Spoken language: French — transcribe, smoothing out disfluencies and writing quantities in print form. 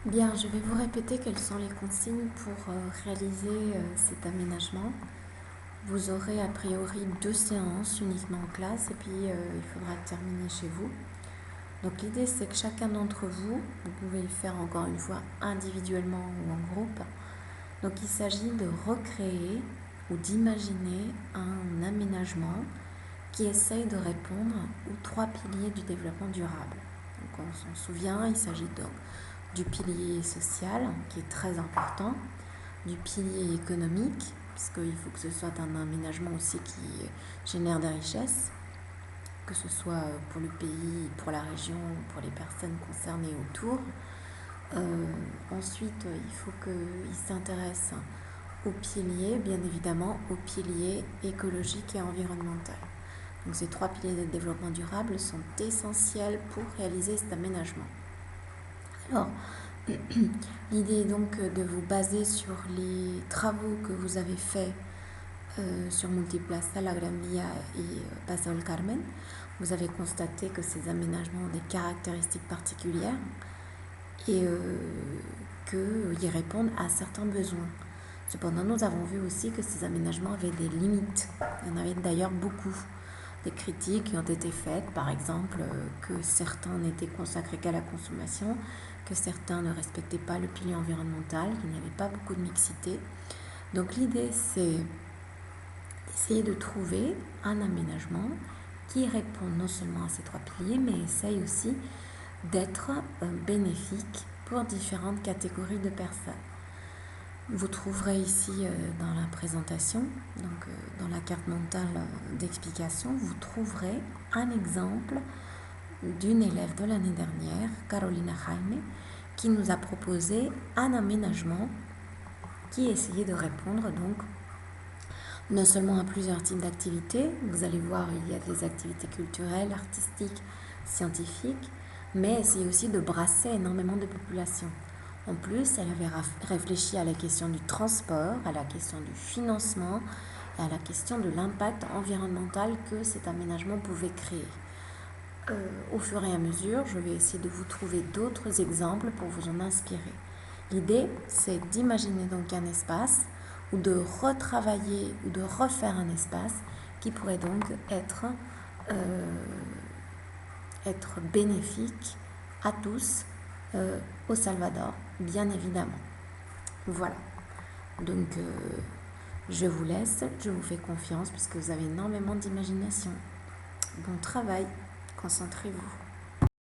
Bien, je vais vous répéter quelles sont les consignes pour réaliser cet aménagement. Vous aurez a priori 2 séances uniquement en classe et puis il faudra terminer chez vous. Donc l'idée c'est que chacun d'entre vous, vous pouvez le faire encore une fois individuellement ou en groupe. Donc il s'agit de recréer ou d'imaginer un aménagement qui essaye de répondre aux 3 piliers du développement durable. Donc on s'en souvient, il s'agit donc du pilier social qui est très important, du pilier économique, puisqu'il faut que ce soit un aménagement aussi qui génère des richesses, que ce soit pour le pays, pour la région, pour les personnes concernées autour. Ensuite, il faut qu'il s'intéresse au pilier, bien évidemment, au pilier écologique et environnemental. Donc ces 3 piliers de développement durable sont essentiels pour réaliser cet aménagement. Alors, l'idée est donc de vous baser sur les travaux que vous avez faits sur Multiplaza, La Gran Vía et Paso del Carmen. Vous avez constaté que ces aménagements ont des caractéristiques particulières et qu'ils répondent à certains besoins. Cependant, nous avons vu aussi que ces aménagements avaient des limites. Il y en avait d'ailleurs beaucoup. Des critiques qui ont été faites, par exemple, que certains n'étaient consacrés qu'à la consommation, que certains ne respectaient pas le pilier environnemental, qu'il n'y avait pas beaucoup de mixité. Donc l'idée, c'est d'essayer de trouver un aménagement qui répond non seulement à ces 3 piliers, mais essaye aussi d'être bénéfique pour différentes catégories de personnes. Vous trouverez ici dans la présentation, donc dans la carte mentale d'explication, vous trouverez un exemple d'une élève de l'année dernière, Carolina Jaime, qui nous a proposé un aménagement qui essayait de répondre donc non seulement à plusieurs types d'activités, vous allez voir il y a des activités culturelles, artistiques, scientifiques, mais essayait aussi de brasser énormément de populations. En plus, elle avait réfléchi à la question du transport, à la question du financement et à la question de l'impact environnemental que cet aménagement pouvait créer. Au fur et à mesure, je vais essayer de vous trouver d'autres exemples pour vous en inspirer. L'idée, c'est d'imaginer donc un espace ou de retravailler ou de refaire un espace qui pourrait donc être bénéfique à tous au Salvador, bien évidemment. Voilà. Donc, je vous laisse, je vous fais confiance puisque vous avez énormément d'imagination. Bon travail, concentrez-vous.